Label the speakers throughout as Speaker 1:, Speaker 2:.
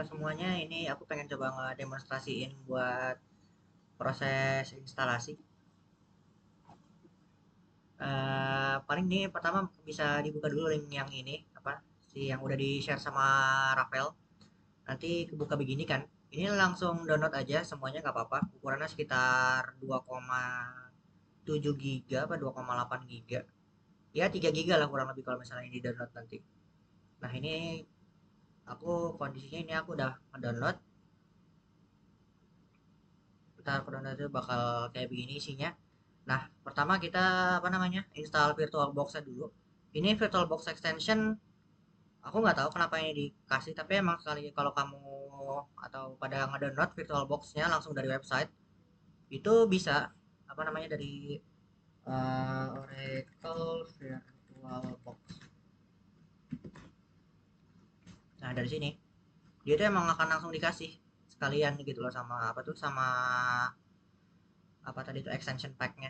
Speaker 1: semuanya, ini aku pengen coba ngedemonstrasiin buat proses instalasi. Paling nih pertama bisa dibuka dulu link yang ini, apa si yang udah di share sama Rafael. Nanti kebuka begini kan. Ini langsung download aja semuanya nggak apa-apa. Ukurannya sekitar 2,7 giga apa 2,8 giga. Ya 3 giga lah kurang lebih kalau misalnya ini download nanti. Nah ini aku kondisinya ini aku udah ngedownload. Ntar aku download itu bakal kayak begini isinya. Nah, pertama kita apa namanya? Install VirtualBox-nya dulu. Ini VirtualBox extension aku nggak tahu kenapa ini dikasih, tapi emang sekali kalau kamu atau pada ngedownload VirtualBox-nya langsung dari website, itu bisa apa namanya dari Oracle VirtualBox. Nah, dari sini dia tuh emang akan langsung dikasih sekalian gitu loh sama apa tuh sama apa tadi tuh extension pack-nya.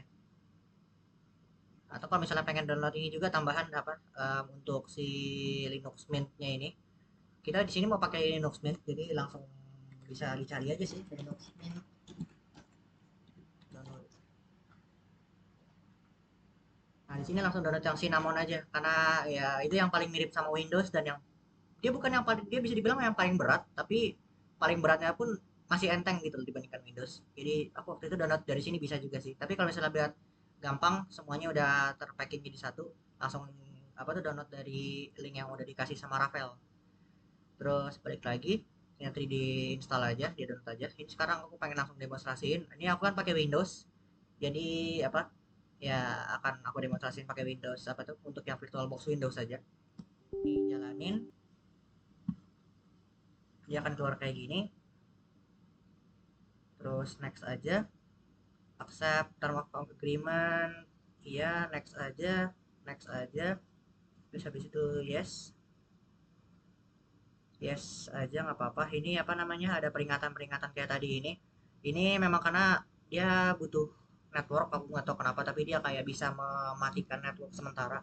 Speaker 1: Atau kalau misalnya pengen download ini juga tambahan apa untuk si Linux Mint-nya ini, kita di sini mau pakai Linux Mint, jadi langsung bisa dicari aja sih Linux Mint download. Nah di sini langsung download yang Cinnamon aja, karena ya itu yang paling mirip sama Windows dan yang dia bukan yang paling, dia bisa dibilang yang paling berat, tapi paling beratnya pun masih enteng gitu dibandingkan Windows. Jadi aku waktu itu download dari sini bisa juga sih. Tapi kalau misalnya biar gampang semuanya udah terpacking jadi satu, langsung apa tuh download dari link yang udah dikasih sama Rafael. Terus balik lagi, yang 3D install aja, dia download aja. Ini sekarang aku pengen langsung demonstrasiin. Ini aku kan pakai Windows, jadi apa? Ya akan aku demonstrasiin pakai Windows apa tuh untuk yang VirtualBox Windows saja. Dijalanin, dia akan keluar kayak gini. Terus next aja, accept term of agreement, iya next aja. Terus habis itu yes, yes aja nggak apa-apa. Ini apa namanya ada peringatan-peringatan kayak tadi ini. Ini memang karena dia butuh network, aku nggak tahu kenapa, tapi dia kayak bisa mematikan network sementara.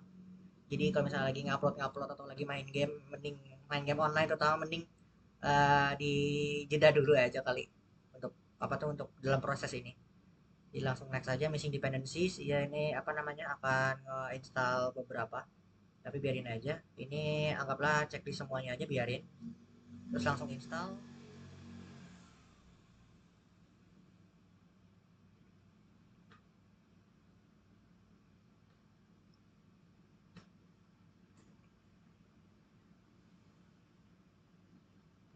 Speaker 1: Jadi kalau misalnya lagi ngupload atau lagi main game, mending main game online terutama mending di jeda dulu aja kali untuk apa tuh untuk dalam proses ini. Jadi langsung next aja missing dependencies. Ya ini apa namanya akan install beberapa, tapi biarin aja. Ini anggaplah checklist semuanya aja biarin. Terus langsung install.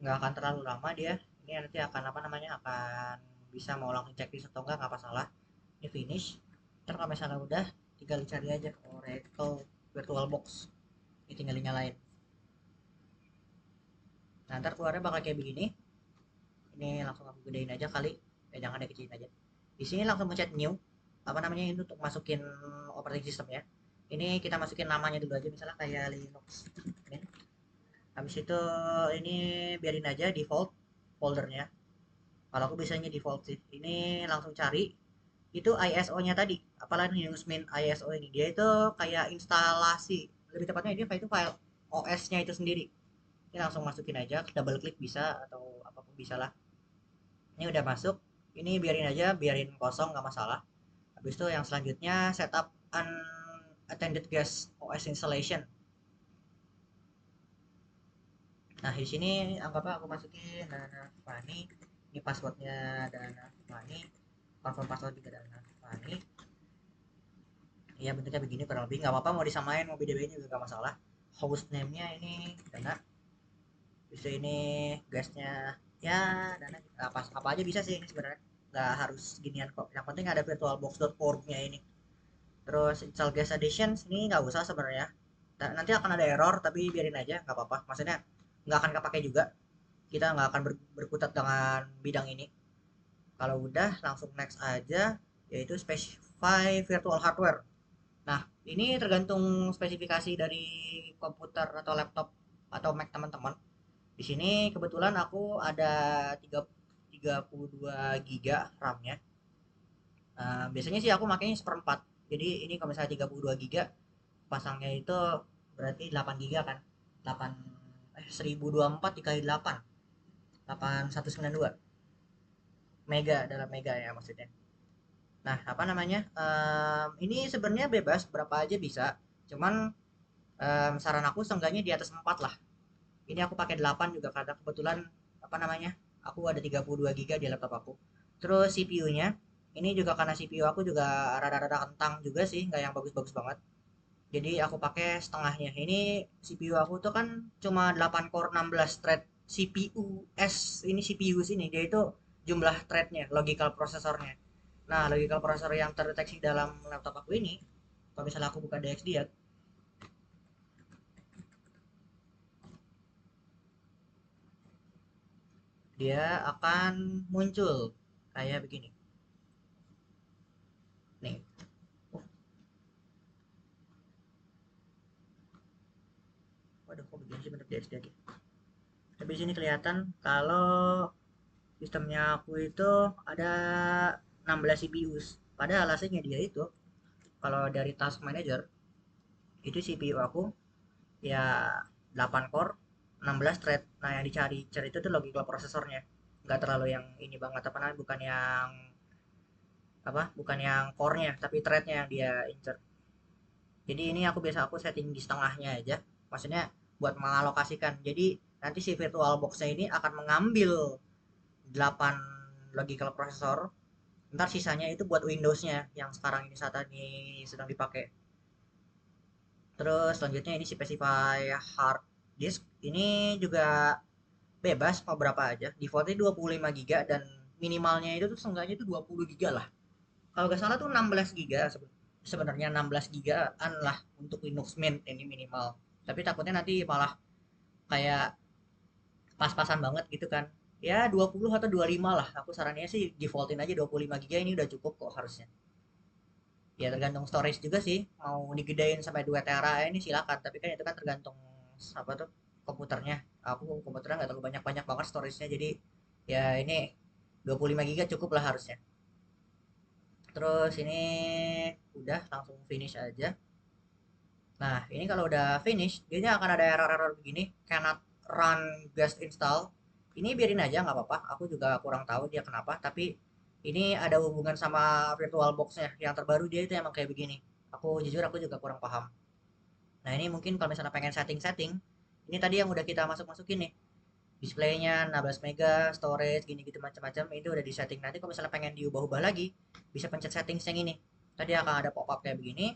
Speaker 1: Nggak akan terlalu lama dia. Ini nanti akan apa namanya akan bisa mau langsung checklist atau nggak masalah. Ini finish. Ntar kalau misalnya udah tinggal cari aja Oracle VirtualBox. Ini tinggal nyalain. Nah ntar keluarnya bakal kayak begini. Ini langsung aku gedein aja kali. Jangan deh kecilin aja. Di sini langsung pencet new. Apa namanya ini untuk masukin operating system ya. Ini kita masukin namanya dulu aja misalnya kayak Linux. Mint. Habis itu ini biarin aja default foldernya. Kalau aku biasanya default sih. Ini langsung cari itu ISO-nya tadi. Apalagi Linux Mint ISO ini. Dia itu kayak instalasi. Lebih tepatnya dia itu file OS-nya itu sendiri. Ini langsung masukin aja, double klik bisa atau apapun bisa lah. Ini udah masuk. Ini biarin aja, biarin kosong nggak masalah. Habis itu yang selanjutnya setup unattended guest OS installation. Nah di sini anggaplah aku masukin Dana Fani. Ini passwordnya Dana Fani. Confirm password juga Dana Fani. Iya bentuknya begini kurang lebih nggak apa-apa mau disamain mau beda-bedanya juga nggak masalah. Host name-nya ini Dana. Bisa ini guestnya ya Dana apa aja bisa sih ini sebenarnya nggak harus ginian kok. Yang penting ada virtualbox.org-nya ini. Terus install guest editions ini nggak usah sebenarnya. Nanti akan ada error tapi biarin aja nggak apa-apa. Maksudnya nggak akan kepake juga. Kita nggak akan berkutat dengan bidang ini. Kalau udah langsung next aja yaitu specify virtual hardware. Nah, ini tergantung spesifikasi dari komputer atau laptop atau Mac teman-teman. Di sini kebetulan aku ada 32 giga RAM-nya. Biasanya sih aku makanya seperempat. Jadi ini kalau misalnya 32 giga pasangnya itu berarti 8 giga kan. 8 1024 dikali 8. 8192 mega, dalam mega ya maksudnya. Nah, apa namanya? Ini sebenarnya bebas berapa aja bisa. Cuman saran aku seenggaknya di atas 4 lah. Ini aku pakai 8 juga karena kebetulan apa namanya? Aku ada 32 giga di laptop aku. Terus CPU-nya ini juga karena CPU aku juga rada-rada kentang juga sih, nggak yang bagus-bagus banget. Jadi aku pakai setengahnya. Ini CPU aku tuh kan cuma 8 core 16 thread. CPU ini CPU sini dia itu jumlah threadnya, logical prosesornya. Nah, logical processor yang terdeteksi dalam laptop aku ini, kalau misalnya aku buka DXD ya, dia akan muncul kayak begini. Nih, waduh kok begini sih bentuk DXD aja. Tapi di sini kelihatan kalau sistemnya aku itu ada 16 CPU. Padahal aslinya dia itu kalau dari task manager itu CPU aku ya 8 core 16 thread. Nah, yang dicari itu tuh logical prosesornya. Nggak terlalu yang ini banget apa namanya, bukan yang core-nya, tapi thread-nya yang dia incer. Jadi ini aku setting di setengahnya aja. Maksudnya buat mengalokasikan. Jadi nanti si virtual box-nya ini akan mengambil 8 logical processor. Ntar sisanya itu buat Windows-nya yang sekarang ini saat ini sedang dipakai. Terus selanjutnya ini specify hard disk. Ini juga bebas mau berapa aja. Defaultnya 25 giga dan minimalnya itu tuh seenggaknya itu 20 giga lah. Kalau nggak salah tuh 16 giga sebenarnya 16 gigaan lah untuk Linux Mint ini minimal. Tapi takutnya nanti malah kayak pas-pasan banget gitu kan. Ya 20 atau 25 lah. Aku sarannya sih defaultin aja 25 giga ini udah cukup kok harusnya. Ya tergantung storage juga sih. Mau digedein sampai 2 tera ini silakan. Tapi kan itu kan tergantung apa tuh komputernya. Aku komputernya nggak terlalu banyak-banyak banget storage-nya. Jadi ya ini 25 giga cukup lah harusnya. Terus ini udah langsung finish aja. Nah, ini kalau udah finish, dia akan ada error-error begini, cannot run guest install. Ini biarin aja nggak apa-apa. Aku juga kurang tahu dia kenapa, tapi ini ada hubungan sama VirtualBox-nya. Yang terbaru dia itu emang kayak begini. Aku jujur aku juga kurang paham. Nah, ini mungkin kalau misalnya pengen setting-setting, ini tadi yang udah kita masuk-masukin nih. Displaynya 16 mega, storage, gini gitu macam-macam, itu udah di setting. Nanti kalau misalnya pengen diubah-ubah lagi, bisa pencet settings yang ini. Tadi akan ada pop-up kayak begini,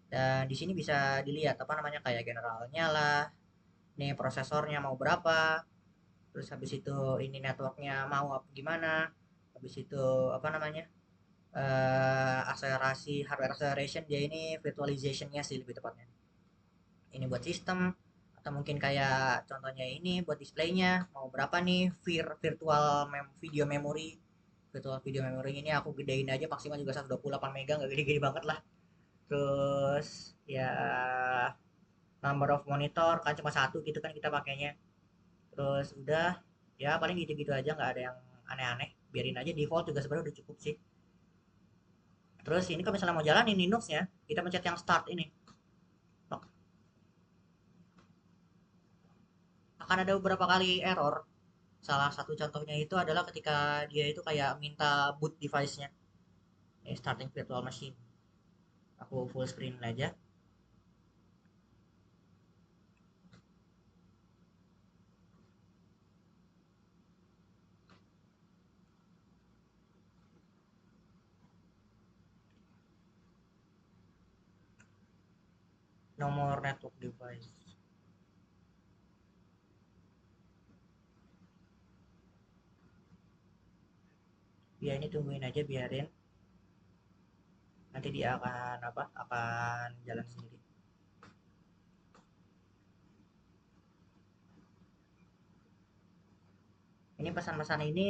Speaker 1: dan di sini bisa dilihat apa namanya kayak generalnya lah, nih prosesornya mau berapa, terus habis itu ini networknya mau apa gimana, habis itu apa namanya akselerasi hardware acceleration dia ini virtualizationnya sih lebih tepatnya. Ini buat sistem atau mungkin kayak contohnya ini buat displaynya mau berapa nih virtual video memory. Virtual video memory ini aku gedein aja maksimal juga 128 mega, nggak gede-gede banget lah. Terus ya number of monitor kan cuma satu gitu kan kita pakainya. Terus udah ya paling gitu-gitu aja, nggak ada yang aneh-aneh, biarin aja default juga sebenarnya udah cukup sih. Terus ini kalau misalnya mau jalanin Linux ya, kita pencet yang start ini. Akan ada beberapa kali error. Salah satu contohnya itu adalah ketika dia itu kayak minta boot device-nya. Starting virtual machine. Aku full screen aja. Nomor network device. Ya ini tungguin aja, biarin. Nanti dia akan akan jalan sendiri. Ini pesan-pesan ini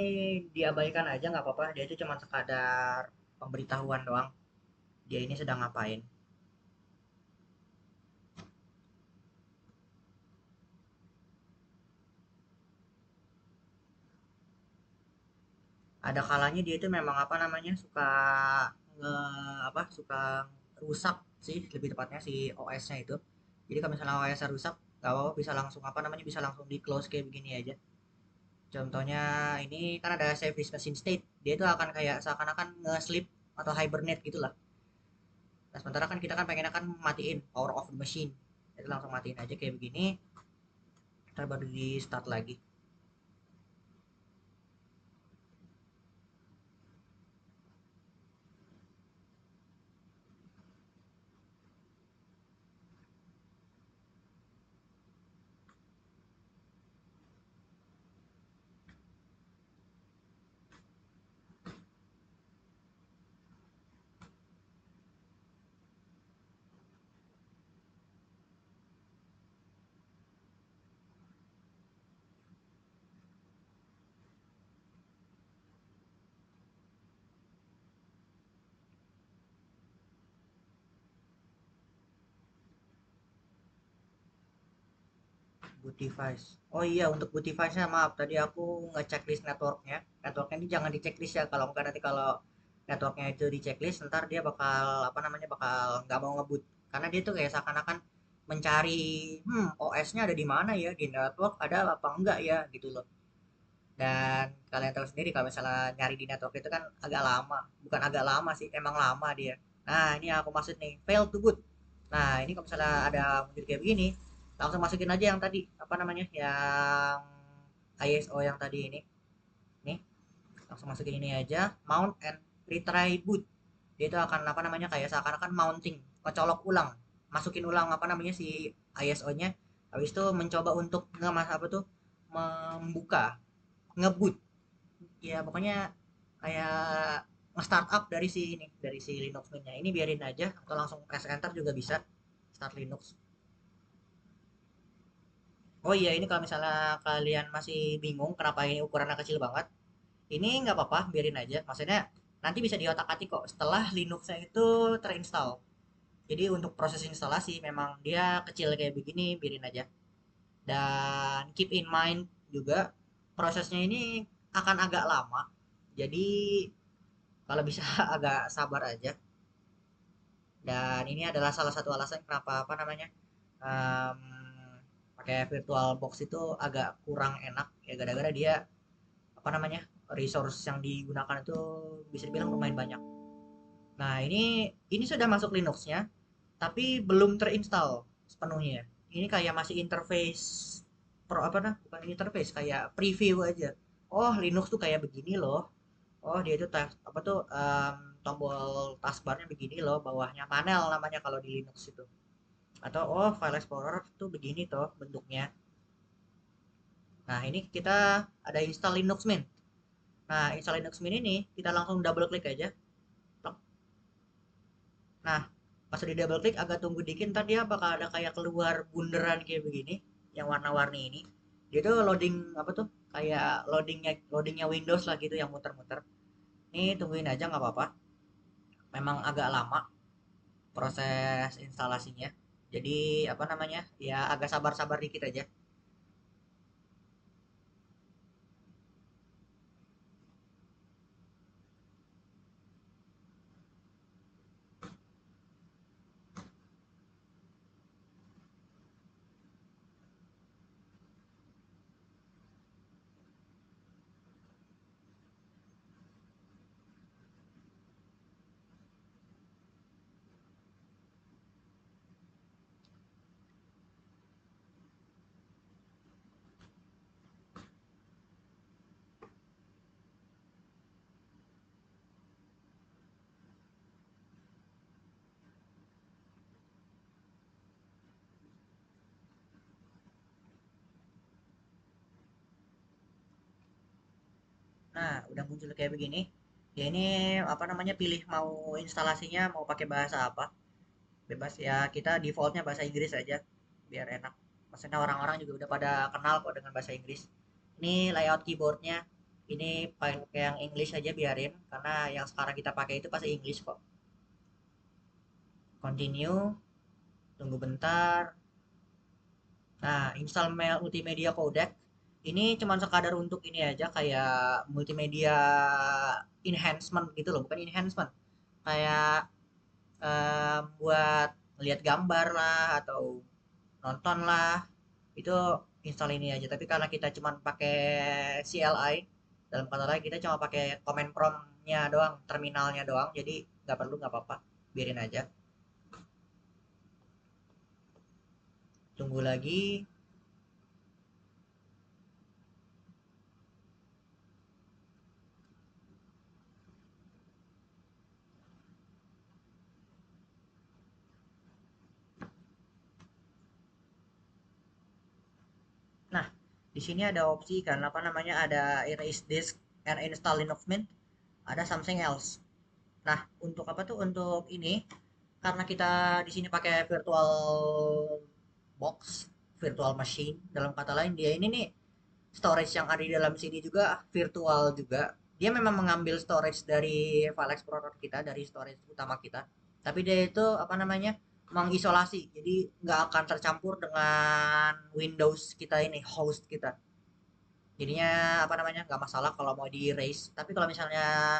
Speaker 1: diabaikan aja nggak apa-apa. Dia itu cuma sekadar pemberitahuan doang. Dia ini sedang ngapain. Ada kalanya dia itu memang apa namanya suka nge suka rusak sih lebih tepatnya si OS-nya itu. Jadi kalau misalnya OS-nya rusak, nggak apa-apa bisa langsung apa namanya bisa langsung di close kayak begini aja. Contohnya ini kan ada save this machine state, dia itu akan kayak seakan-akan nge-sleep atau hibernate gitulah. Nah, sementara kan kita kan pengen akan matiin power of the machine, itu langsung matiin aja kayak begini, ntar baru di start lagi. Boot device. Oh iya, untuk boot device-nya maaf, tadi aku nge-checklist networknya. Networknya ini jangan di-checklist ya, kalau enggak nanti kalau networknya itu di-checklist, ntar dia bakal, apa namanya, bakal nggak mau nge-boot. Karena dia tuh kayak seakan-akan mencari, OS-nya ada di mana ya, di network ada apa enggak ya, gitu loh. Dan kalian tahu sendiri kalau misalnya nyari di network itu kan agak lama. Bukan agak lama sih, emang lama dia. Nah, ini yang aku maksud nih, fail to boot. Nah, ini kalau misalnya ada muncul kayak begini, langsung masukin aja yang tadi, apa namanya, yang ISO yang tadi ini. Nih, langsung masukin ini aja, mount and retry boot. Dia itu akan apa namanya kayak seakan-akan mounting, ngecolok ulang, masukin ulang apa namanya si ISO-nya. Habis itu mencoba untuk nge apa tuh membuka ngebut, ya pokoknya kayak nge-startup dari si ini, dari si Linux Mint-nya. Ini biarin aja atau langsung press enter juga bisa start Linux. Oh iya, ini kalau misalnya kalian masih bingung kenapa ini ukurannya kecil banget, ini nggak apa-apa, biarin aja. Maksudnya nanti bisa diotak-atik kok setelah Linuxnya itu terinstall. Jadi untuk proses instalasi memang dia kecil kayak begini, biarin aja. Dan keep in mind juga prosesnya ini akan agak lama. Jadi kalau bisa agak sabar aja. Dan ini adalah salah satu alasan kenapa apa namanya em, pakai virtual box itu agak kurang enak ya, gara-gara dia apa namanya resource yang digunakan itu bisa dibilang lumayan banyak. Nah, ini sudah masuk Linuxnya tapi belum terinstall sepenuhnya. Ini kayak masih interface pro apa nah bukan interface, kayak preview aja. Oh, Linux tuh kayak begini loh. Oh, dia itu apa tuh tombol taskbarnya begini loh, bawahnya panel namanya kalau di Linux itu. Atau oh, file explorer tuh begini tuh bentuknya. Nah, ini kita ada install Linux Mint. Nah, install Linux Mint ini kita langsung double klik aja. Nah, pas di double klik agak tunggu dikit, ntar dia bakal ada kayak keluar bunderan kayak begini, yang warna-warni ini. Dia tuh loading apa tuh? Kayak loadingnya Windows lah gitu yang muter-muter. Ini tungguin aja nggak apa-apa. Memang agak lama proses instalasinya. Jadi apa namanya? Ya agak sabar-sabar dikit aja. Nah, udah muncul kayak begini. Ya ini apa namanya pilih mau instalasinya mau pakai bahasa apa. Bebas ya, kita defaultnya bahasa Inggris aja biar enak. Maksudnya orang-orang juga udah pada kenal kok dengan bahasa Inggris. Ini layout keyboardnya, ini pakai yang English aja biarin karena yang sekarang kita pakai itu pasti English kok. Continue, tunggu bentar. Nah, install multimedia codec. Ini cuman sekadar untuk ini aja kayak multimedia enhancement gitu loh, bukan enhancement. Kayak buat lihat gambar lah atau nonton lah, itu install ini aja. Tapi karena kita cuma pakai CLI, dalam kata lain kita cuma pakai command promptnya doang, terminalnya doang, jadi nggak perlu, nggak apa-apa, biarin aja. Tunggu lagi. Nah, di sini ada opsi kan apa namanya, ada erase disk and install Linux Mint, ada something else. Nah, untuk apa tuh? Untuk ini, karena kita di sini pakai virtual box, virtual machine, dalam kata lain dia ini nih storage yang ada di dalam sini juga virtual juga. Dia memang mengambil storage dari file explorer kita, dari storage utama kita. Tapi dia itu apa namanya, mengisolasi. Jadi nggak akan tercampur dengan Windows kita ini, host kita. Jadinya apa namanya, nggak masalah kalau mau di erase. Tapi kalau misalnya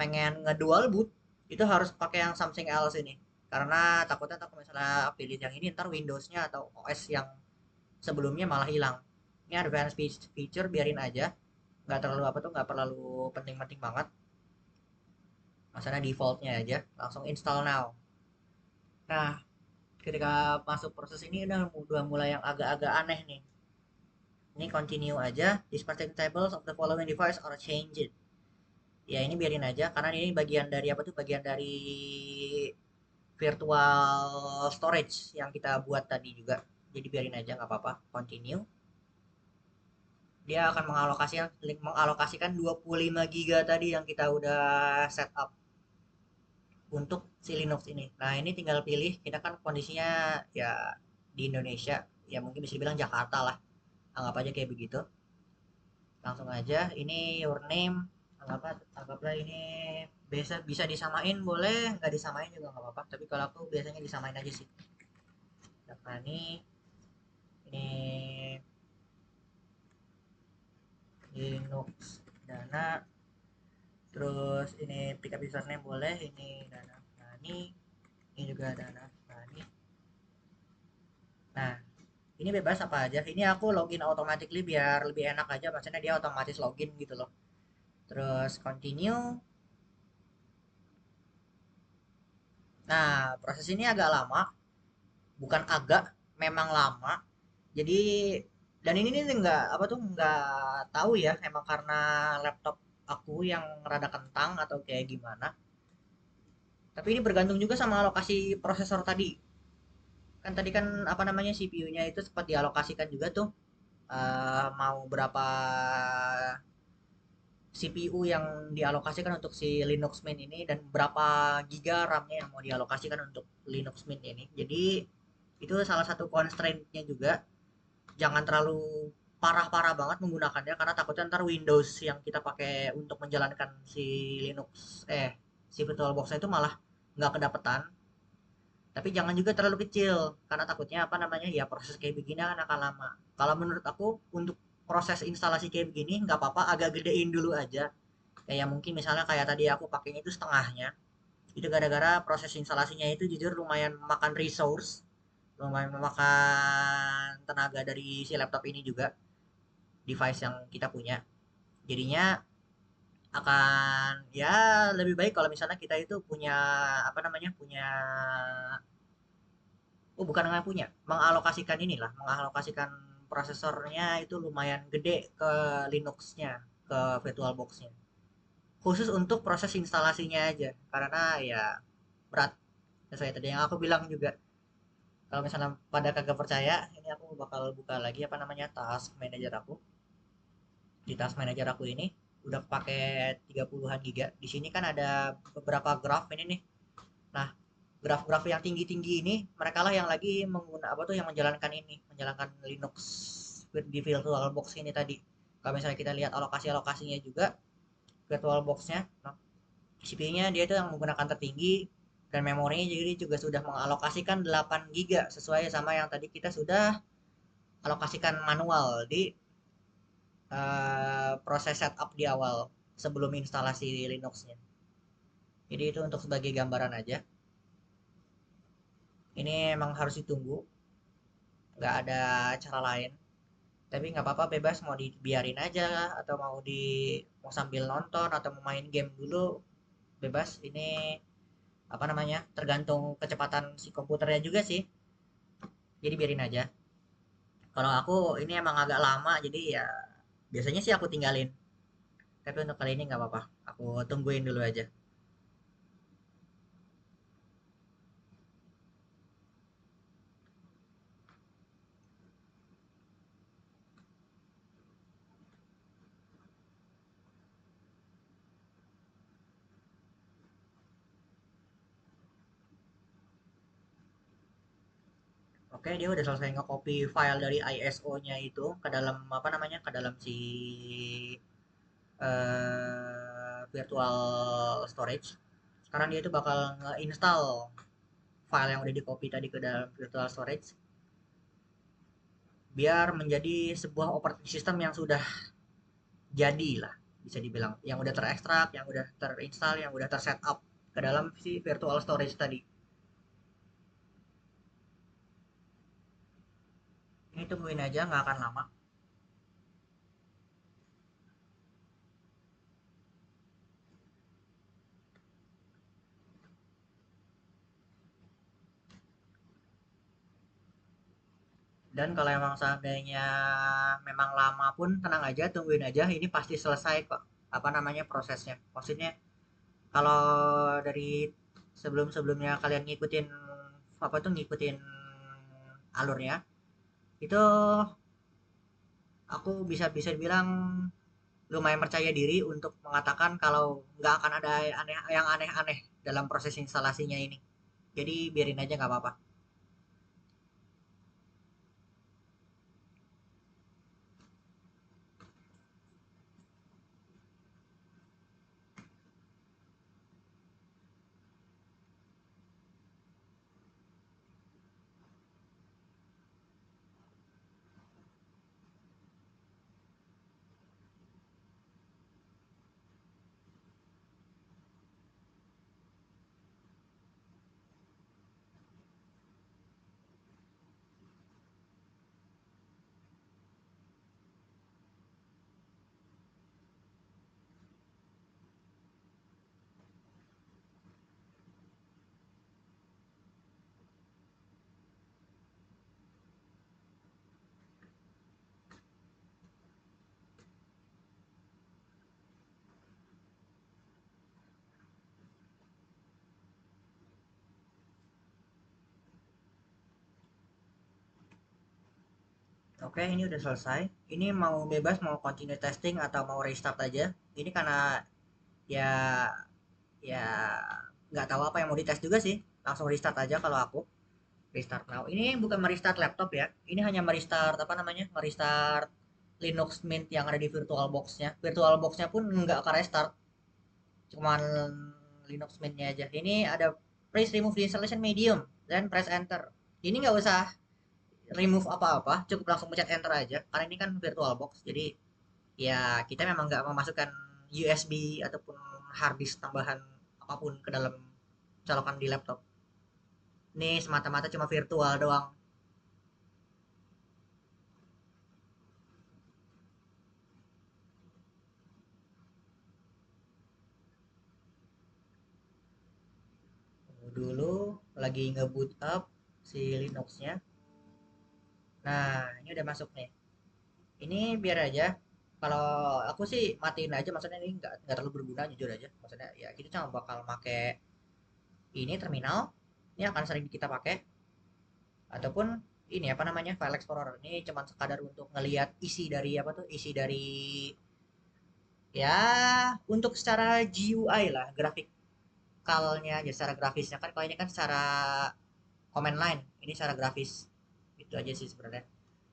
Speaker 1: pengen ngedual boot, itu harus pakai yang something else ini. Karena takutnya kalau misalnya pilih yang ini, ntar Windowsnya atau OS yang sebelumnya malah hilang. Ini advanced feature, biarin aja, nggak terlalu apa tuh, nggak terlalu penting-penting banget. Masalah defaultnya aja, langsung install now. Nah, ketika masuk proses ini udah mulai yang agak-agak aneh nih. Ini continue aja. Disparting tables of the following device are changed. Ya ini biarin aja karena ini bagian dari apa tuh, bagian dari virtual storage yang kita buat tadi juga. Jadi biarin aja, nggak apa-apa, continue. Dia akan mengalokasikan 25 giga tadi yang kita udah set up untuk si Linux ini. Nah, ini tinggal pilih, kita kan kondisinya ya di Indonesia, ya mungkin bisa dibilang Jakarta lah. Anggap aja kayak begitu. Langsung aja, ini your name, anggaplah ini bisa bisa disamain, boleh nggak disamain juga nggak apa-apa, tapi kalau aku biasanya disamain aja sih. Nah, ini Linux Dana, terus ini pick up username boleh, ini Dana Nani, ini juga Dana Nani. Nah, ini bebas apa aja, ini aku login automatically biar lebih enak aja, maksudnya dia otomatis login gitu loh. Terus continue. Nah, proses ini agak lama, bukan agak, memang lama. Jadi, dan ini nih nggak apa tuh, nggak tahu ya, emang karena laptop aku yang rada kentang atau kayak gimana. Tapi ini bergantung juga sama alokasi prosesor tadi. Kan tadi kan apa namanya, CPU-nya itu sempat dialokasikan juga tuh, mau berapa CPU yang dialokasikan untuk si Linux Mint ini dan berapa giga RAM-nya yang mau dialokasikan untuk Linux Mint ini. Jadi itu salah satu constraint-nya juga. Jangan terlalu parah-parah banget menggunakannya karena takutnya ntar Windows yang kita pakai untuk menjalankan si Linux, si VirtualBox itu malah nggak kedapetan. Tapi jangan juga terlalu kecil karena takutnya apa namanya, ya proses kayak begini akan lama. Kalau menurut aku untuk proses instalasi kayak begini nggak apa-apa, agak gedein dulu aja. Kayak mungkin misalnya kayak tadi aku pakainya itu setengahnya. Itu gara-gara proses instalasinya itu jujur lumayan memakan resource, lumayan memakan tenaga dari si laptop ini juga, device yang kita punya. Jadinya akan ya lebih baik kalau misalnya kita itu punya apa namanya, punya, oh bukan nggak punya, mengalokasikan inilah, mengalokasikan prosesornya itu lumayan gede ke Linuxnya, ke VirtualBox-nya. Khusus untuk proses instalasinya aja, karena ya berat. Saya tadi yang aku bilang juga, kalau misalnya pada kagak percaya, ini aku bakal buka lagi apa namanya, task manager aku. Di task manager aku ini udah pakai 30-an giga. Di sini kan ada beberapa graf ini nih. Nah, graf-graf yang tinggi-tinggi ini mereka lah yang lagi menggunakan apa tuh, yang menjalankan ini, menjalankan Linux di VirtualBox ini tadi. Kalau misalnya kita lihat alokasi-alokasinya juga, VirtualBox-nya, nah, CPU-nya dia itu yang menggunakan tertinggi, dan memorinya jadi juga sudah mengalokasikan 8 giga sesuai sama yang tadi kita sudah alokasikan manual di proses setup di awal sebelum instalasi Linux-nya. Jadi itu untuk sebagai gambaran aja. Ini emang harus ditunggu, nggak ada cara lain. Tapi nggak apa-apa, bebas mau dibiarin aja atau mau sambil nonton atau mau main game dulu, bebas. Ini apa namanya, tergantung kecepatan si komputernya juga sih, jadi biarin aja. Kalau aku ini emang agak lama, jadi ya biasanya sih aku tinggalin, tapi untuk kali ini nggak apa-apa, aku tungguin dulu aja. Oke, dia udah selesai nge-copy file dari ISO-nya itu ke dalam apa namanya, ke dalam si virtual storage. Sekarang dia itu bakal nge-install file yang udah di-copy tadi ke dalam virtual storage biar menjadi sebuah operating system yang sudah jadi lah, bisa dibilang, yang udah terekstrak, yang udah terinstall, yang udah tersetup ke dalam si virtual storage tadi. Ini tungguin aja, nggak akan lama. Dan kalau emang seandainya memang lama pun, tenang aja, tungguin aja, ini pasti selesai kok, apa namanya, prosesnya. Maksudnya kalau dari sebelum-sebelumnya kalian ngikutin apa tuh, ngikutin alurnya itu, aku bisa bisa bilang lumayan percaya diri untuk mengatakan kalau nggak akan ada yang aneh-aneh dalam proses instalasinya ini. Jadi biarin aja, nggak apa-apa. Oke, ini udah selesai. Ini mau bebas, mau continue testing atau mau restart aja. Ini karena ya ya nggak tahu apa yang mau dites juga sih. Langsung restart aja kalau aku. Restart now. Ini bukan merestart laptop ya. Ini hanya merestart apa namanya? Merestart Linux Mint yang ada di VirtualBox-nya. VirtualBox-nya pun nggak ke restart. Cuman Linux Mint-nya aja. Ini ada please remove the installation medium dan press enter. Ini nggak usah remove apa-apa, cukup langsung pencet enter aja. Karena ini kan VirtualBox, jadi ya kita memang nggak memasukkan USB ataupun hard disk tambahan apapun ke dalam colokan di laptop. Ini semata-mata cuma virtual doang. Tunggu dulu, lagi nge-boot up si Linux-nya. Nah, ini udah masuk nih. Ini biar aja. Kalau aku sih matiin aja, maksudnya ini nggak terlalu berguna, jujur aja. Maksudnya ya kita cuma bakal pakai ini terminal. Ini akan sering kita pakai, ataupun ini apa namanya, file explorer ini cuman sekadar untuk ngelihat isi dari apa tuh, isi dari ya untuk secara GUI lah, grafikalnya aja, secara grafisnya. Kan kalau ini kan secara command line, ini secara grafis. Itu aja sih sebenarnya.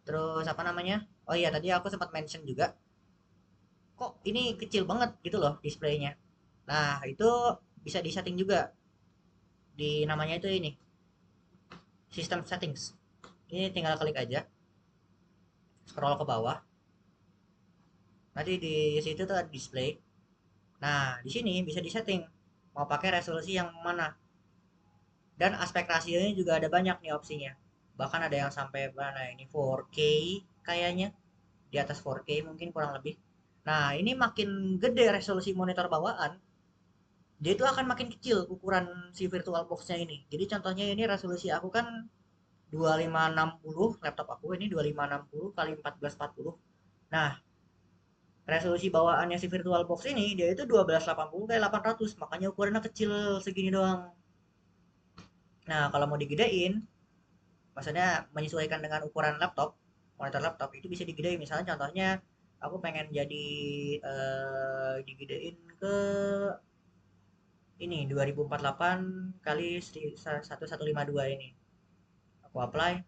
Speaker 1: Terus apa namanya, oh iya tadi aku sempat mention juga, kok ini kecil banget gitu loh displaynya. Nah itu bisa disetting juga di namanya itu, ini system settings. Ini tinggal klik aja, scroll ke bawah, nanti di situ tuh ada display. Nah, di sini bisa disetting mau pakai resolusi yang mana. Dan aspek rasionya juga ada banyak nih opsinya. Bahkan ada yang sampai mana ini 4K kayaknya. di atas 4K mungkin kurang lebih. Nah, ini makin gede resolusi monitor bawaan, dia itu akan makin kecil ukuran si virtual box-nya ini. Jadi contohnya ini resolusi aku kan 2560, laptop aku ini 2560 kali 1440. Nah, resolusi bawaannya si virtual box ini dia itu 1280 kali 800, makanya ukurannya kecil segini doang. Nah, kalau mau digedein, maksudnya menyesuaikan dengan ukuran laptop, monitor laptop itu bisa digedein. Misalnya contohnya aku pengen jadi digedein ke ini 2048 kali 1152 ini. Aku apply.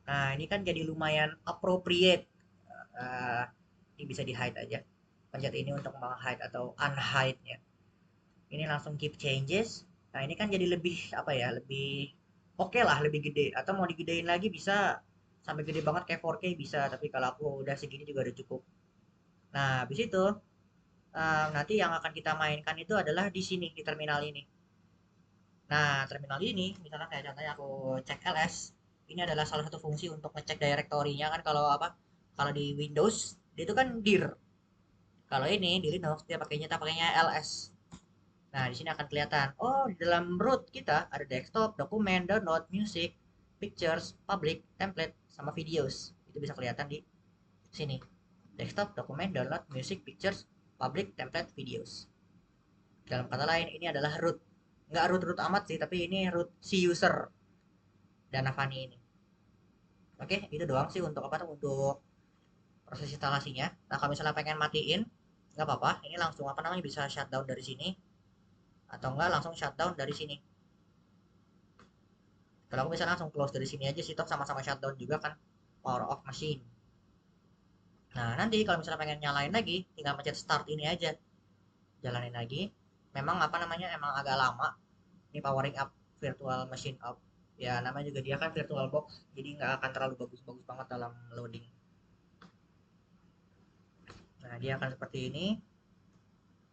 Speaker 1: Nah, ini kan jadi lumayan appropriate. Eh, ini bisa di hide aja. Pencet ini untuk meng-hide atau unhide-nya. Ini langsung keep changes. Nah, ini kan jadi lebih apa ya, lebih oke lah, lebih gede. Atau mau digedein lagi bisa sampai gede banget kayak 4K bisa. Tapi kalau aku udah segini juga udah cukup. Nah, habis itu nanti yang akan kita mainkan itu adalah di sini di terminal ini. Nah, terminal ini misalnya kayak contohnya aku cek LS, ini adalah salah satu fungsi untuk ngecek directory-nya kan kalau apa? Kalau di Windows dia itu kan dir. Kalau ini di Linux dia pakainya LS. Nah, di sini akan kelihatan. Oh, di dalam root kita ada desktop, dokumen, download, music, pictures, public, template, sama videos. Itu bisa kelihatan di sini. Desktop, dokumen, download, music, pictures, public, template, videos. Dalam kata lain, ini adalah root. Nggak root-root amat sih, tapi ini root si user Dana Fani ini. Oke, itu doang sih untuk apa tuh untuk proses instalasinya. Nah, kalau misalnya pengen matiin, nggak apa-apa. Ini langsung apa namanya bisa shutdown dari sini atau enggak langsung shutdown dari sini. Kalau aku bisa langsung close dari sini aja sih, toh sama-sama shutdown juga kan, power off machine. Nah, nanti kalau misalnya pengen nyalain lagi, tinggal pencet start ini aja, jalanin lagi. Memang apa namanya, emang agak lama. Ini powering up virtual machine up. Ya, namanya juga dia kan virtual box, jadi nggak akan terlalu bagus-bagus banget dalam loading. Nah, dia akan seperti ini.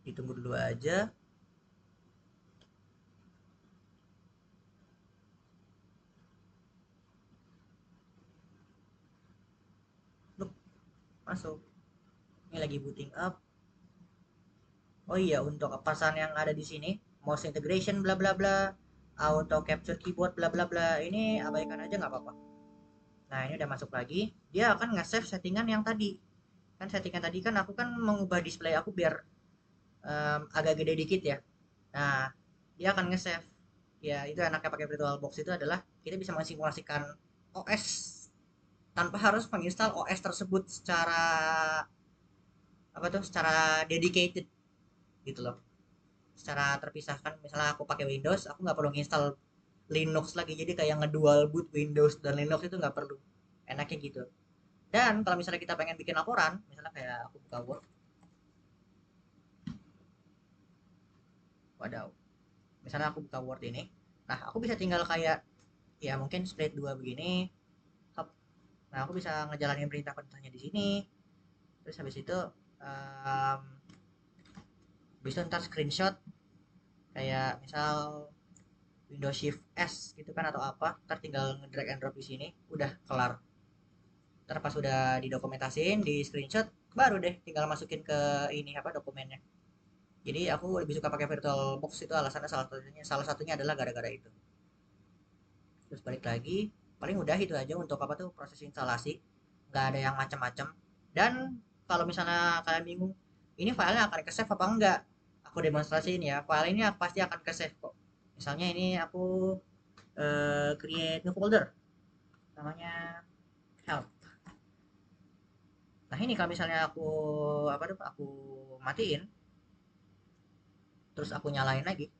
Speaker 1: Ditunggu dulu aja. Look, masuk. Ini lagi booting up. Oh iya, untuk pesan yang ada di sini, mouse integration bla bla bla, auto capture keyboard bla bla bla. Ini abaikan aja nggak apa-apa. Nah, ini udah masuk lagi. Dia akan nge-save settingan yang tadi. Kan settingan tadi kan aku kan mengubah display aku biar agak gede dikit ya. Nah, dia akan nge-save. Ya, itu enaknya pakai VirtualBox itu adalah kita bisa mensimulasikan OS tanpa harus menginstal OS tersebut secara apa tuh, secara dedicated gitu loh. Secara terpisahkan, misalnya aku pakai Windows aku nggak perlu nginstal Linux lagi, jadi kayak ngedual boot Windows dan Linux itu nggak perlu, enaknya gitu. Dan kalau misalnya kita pengen bikin laporan, misalnya kayak aku buka Word, wadaw, misalnya aku buka Word ini, nah aku bisa tinggal kayak ya mungkin split dua begini, hop. Nah aku bisa ngejalanin perintah-perintahnya di sini, terus habis itu bisa ntar screenshot kayak misal Windows Shift S gitu kan atau apa, ntar tinggal drag and drop di sini, udah kelar. Ntar pas udah didokumentasin, di screenshot, baru deh tinggal masukin ke ini apa dokumennya. Jadi aku lebih suka pakai virtual box itu alasannya salah satunya adalah gara-gara itu. Terus balik lagi, paling udah itu aja untuk apa tuh proses instalasi. Nggak ada yang macam-macam. Dan kalau misalnya kalian bingung, ini filenya akan ke save apa enggak? Aku demonstrasiin ya, file ini pasti akan ke save kok. Misalnya ini aku create new folder, namanya help. Nah ini kalau misalnya aku apa tuh aku matiin, terus aku nyalain lagi,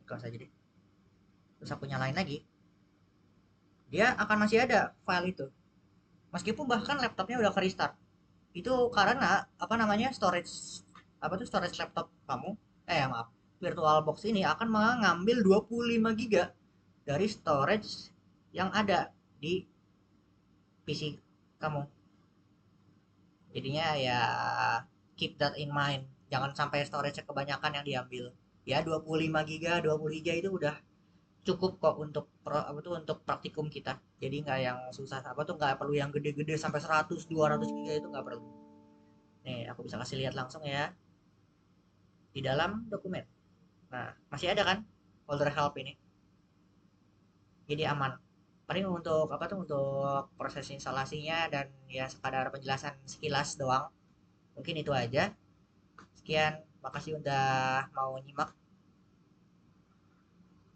Speaker 1: kalau saja deh, terus aku nyalain lagi, dia akan masih ada file itu, meskipun bahkan laptopnya udah ke restart. Itu karena apa namanya, storage apa tuh, storage laptop kamu, maaf, virtual box ini akan mengambil 25 giga dari storage yang ada di PC kamu. Jadinya ya keep that in mind, jangan sampai storage kebanyakan yang diambil. Ya 25 giga 20 giga itu udah cukup kok untuk untuk praktikum kita. Jadi nggak yang susah apa tuh, nggak perlu yang gede-gede sampai 100 200 giga, itu nggak perlu. Nih aku bisa kasih lihat langsung ya di dalam dokumen. Nah masih ada kan folder help ini, jadi aman. Paling untuk apa tuh, untuk proses instalasinya dan ya sekadar penjelasan sekilas doang, mungkin itu aja. Sekian, makasih udah mau nyimak.